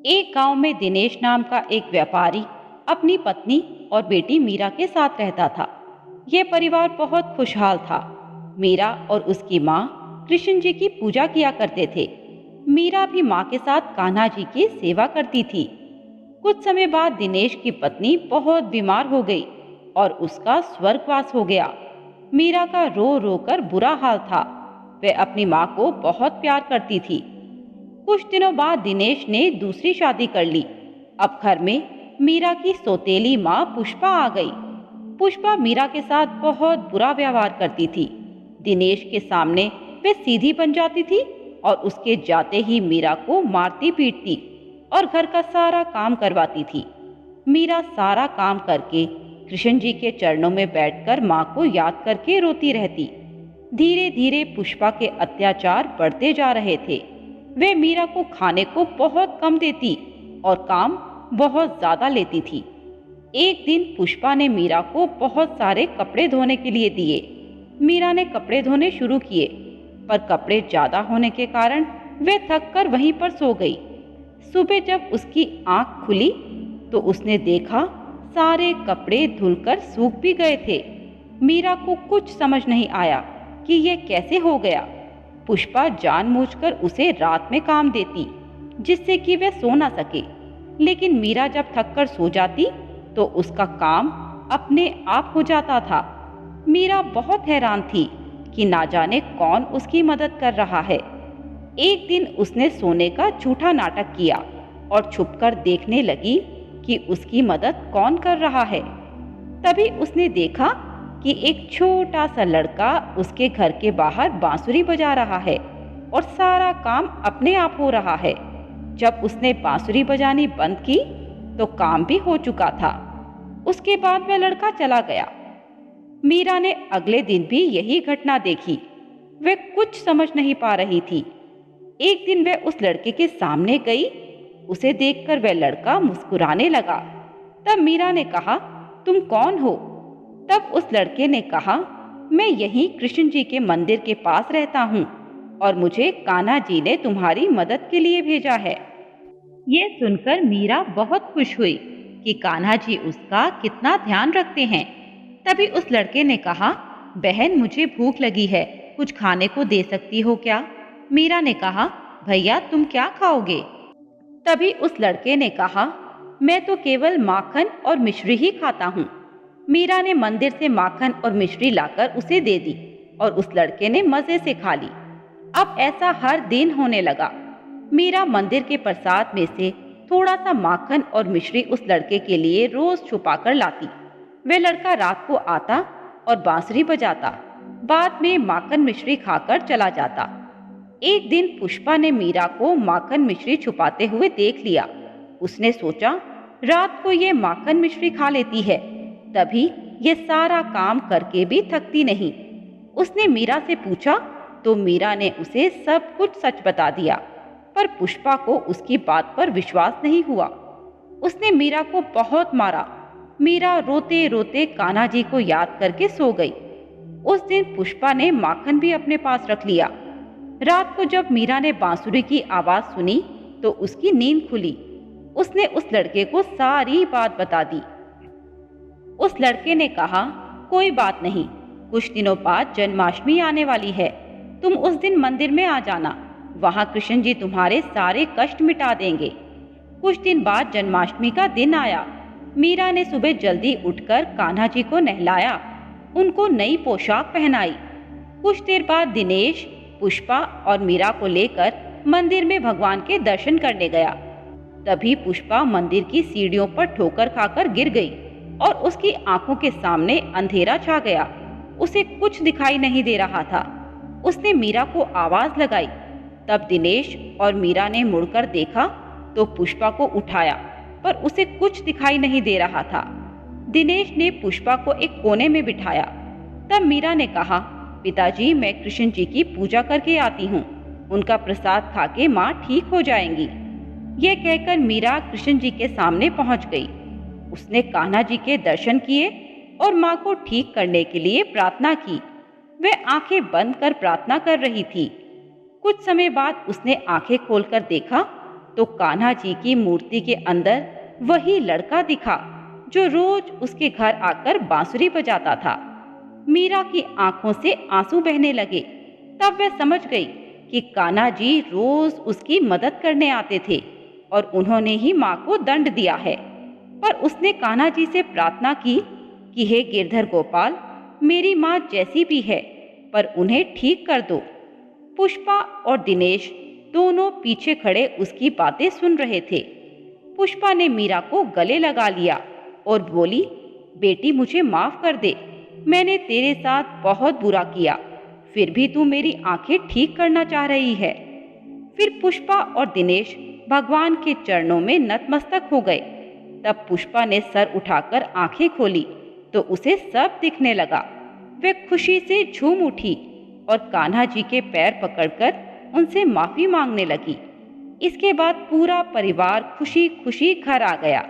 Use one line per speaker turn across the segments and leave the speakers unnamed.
एक गांव में दिनेश नाम का एक व्यापारी अपनी पत्नी और बेटी मीरा के साथ रहता था। यह परिवार बहुत खुशहाल था। मीरा और उसकी माँ कृष्ण जी की पूजा किया करते थे। मीरा भी माँ के साथ कान्हा जी की सेवा करती थी। कुछ समय बाद दिनेश की पत्नी बहुत बीमार हो गई और उसका स्वर्गवास हो गया। मीरा का रो रो कर बुरा हाल था। वह अपनी माँ को बहुत प्यार करती थी। कुछ दिनों बाद दिनेश ने दूसरी शादी कर ली। अब घर में मीरा की सौतेली माँ पुष्पा आ गई। पुष्पा मीरा के साथ बहुत बुरा व्यवहार करती थी। दिनेश के सामने वे सीधी बन जाती थी और उसके जाते ही मीरा को मारती पीटती और घर का सारा काम करवाती थी। मीरा सारा काम करके कृष्ण जी के चरणों में बैठकर माँ को याद करके रोती रहती। धीरे धीरे पुष्पा के अत्याचार बढ़ते जा रहे थे। वे मीरा को खाने को बहुत कम देती और काम बहुत ज्यादा लेती थी। एक दिन पुष्पा ने मीरा को बहुत सारे कपड़े धोने के लिए दिए। मीरा ने कपड़े धोने शुरू किए, पर कपड़े ज्यादा होने के कारण वे थक कर वहीं पर सो गई। सुबह जब उसकी आंख खुली तो उसने देखा सारे कपड़े धुलकर सूख भी गए थे। मीरा को कुछ समझ नहीं आया कि यह कैसे हो गया। पुष्पा जानबूझकर उसे रात में काम देती जिससे कि वह सो ना सके, लेकिन मीरा जब थककर सो जाती तो उसका काम अपने आप हो जाता था। मीरा बहुत हैरान थी कि ना जाने कौन उसकी मदद कर रहा है। एक दिन उसने सोने का झूठा नाटक किया और छुपकर देखने लगी कि उसकी मदद कौन कर रहा है। तभी उसने देखा कि एक छोटा सा लड़का उसके घर के बाहर बांसुरी बजा रहा है और सारा काम अपने आप हो रहा है। जब उसने बांसुरी बजानी बंद की तो काम भी हो चुका था। उसके बाद वह लड़का चला गया। मीरा ने अगले दिन भी यही घटना देखी। वह कुछ समझ नहीं पा रही थी। एक दिन वह उस लड़के के सामने गई। उसे देखकर वह लड़का मुस्कुराने लगा। तब मीरा ने कहा, तुम कौन हो? तब उस लड़के ने कहा, मैं यहीं कृष्ण जी के मंदिर के पास रहता हूँ और मुझे कान्हा जी ने तुम्हारी मदद के लिए भेजा है। यह सुनकर मीरा बहुत खुश हुई कि कान्हा जी उसका कितना ध्यान रखते हैं। तभी उस लड़के ने कहा, बहन मुझे भूख लगी है, कुछ खाने को दे सकती हो क्या? मीरा ने कहा, भैया तुम क्या खाओगे? तभी उस लड़के ने कहा, मैं तो केवल माखन और मिश्री ही खाता हूँ। मीरा ने मंदिर से माखन और मिश्री लाकर उसे दे दी और उस लड़के ने मजे से खा ली। अब ऐसा हर दिन होने लगा। मीरा मंदिर के प्रसाद में से थोड़ा सा माखन और मिश्री उस लड़के के लिए रोज छुपा कर लाती। वह लड़का रात को आता और बांसुरी बजाता, बाद में माखन मिश्री खाकर चला जाता। एक दिन पुष्पा ने मीरा को माखन मिश्री छुपाते हुए देख लिया। उसने सोचा, रात को ये माखन मिश्री खा लेती है, तभी ये सारा काम करके भी थकती नहीं। उसने मीरा से पूछा तो मीरा ने उसे सब कुछ सच बता दिया, पर पुष्पा को उसकी बात पर विश्वास नहीं हुआ। उसने मीरा को बहुत मारा। मीरा रोते रोते कान्हा जी को याद करके सो गई। उस दिन पुष्पा ने माखन भी अपने पास रख लिया। रात को जब मीरा ने बांसुरी की आवाज सुनी तो उसकी नींद खुली। उसने उस लड़के को सारी बात बता दी। उस लड़के ने कहा, कोई बात नहीं, कुछ दिनों बाद जन्माष्टमी आने वाली है, तुम उस दिन मंदिर में आ जाना, वहां कृष्ण जी तुम्हारे सारे कष्ट मिटा देंगे। कुछ दिन बाद जन्माष्टमी का दिन आया। मीरा ने सुबह जल्दी उठकर कान्हा जी को नहलाया, उनको नई पोशाक पहनाई। कुछ देर बाद दिनेश, पुष्पा और मीरा को लेकर मंदिर में भगवान के दर्शन करने गया। तभी पुष्पा मंदिर की सीढ़ियों पर ठोकर खाकर गिर गई और उसकी आंखों के सामने अंधेरा छा गया। उसे कुछ दिखाई नहीं दे रहा था। उसने मीरा को आवाज लगाई। तब दिनेश और मीरा ने मुड़कर देखा तो पुष्पा को उठाया, पर उसे कुछ दिखाई नहीं दे रहा था। दिनेश ने पुष्पा को एक कोने में बिठाया। तब मीरा ने कहा, पिताजी मैं कृष्ण जी की पूजा करके आती हूँ, उनका प्रसाद खा के माँ ठीक हो जाएंगी। यह कहकर मीरा कृष्ण जी के सामने पहुंच गई। उसने कान्हा जी के दर्शन किए और माँ को ठीक करने के लिए प्रार्थना की। वह आंखें बंद कर प्रार्थना कर रही थी। कुछ समय बाद उसने आंखें खोलकर देखा तो कान्हा जी की मूर्ति के अंदर वही लड़का दिखा जो रोज उसके घर आकर बांसुरी बजाता था। मीरा की आंखों से आंसू बहने लगे। तब वह समझ गई कि कान्हा जी रोज उसकी मदद करने आते थे और उन्होंने ही माँ को दंड दिया है। पर उसने कान्हा जी से प्रार्थना की कि हे गिरधर गोपाल, मेरी माँ जैसी भी है पर उन्हें ठीक कर दो। पुष्पा और दिनेश दोनों पीछे खड़े उसकी बातें सुन रहे थे। पुष्पा ने मीरा को गले लगा लिया और बोली, बेटी मुझे माफ कर दे, मैंने तेरे साथ बहुत बुरा किया, फिर भी तू मेरी आंखें ठीक करना चाह रही है। फिर पुष्पा और दिनेश भगवान के चरणों में नतमस्तक हो गए। तब पुष्पा ने सर उठाकर आंखें खोली तो उसे सब दिखने लगा। वह खुशी से झूम उठी और कान्हा जी के पैर पकड़कर उनसे माफी मांगने लगी। इसके बाद पूरा परिवार खुशी खुशी घर आ गया।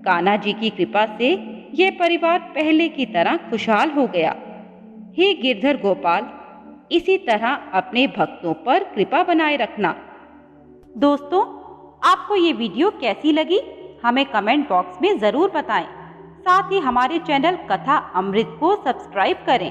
कान्हा जी की कृपा से यह परिवार पहले की तरह खुशहाल हो गया। हे गिरधर गोपाल, इसी तरह अपने भक्तों पर कृपा बनाए रखना। दोस्तों, आपको ये वीडियो कैसी लगी हमें कमेंट बॉक्स में ज़रूर बताएं। साथ ही हमारे चैनल कथा अमृत को सब्सक्राइब करें।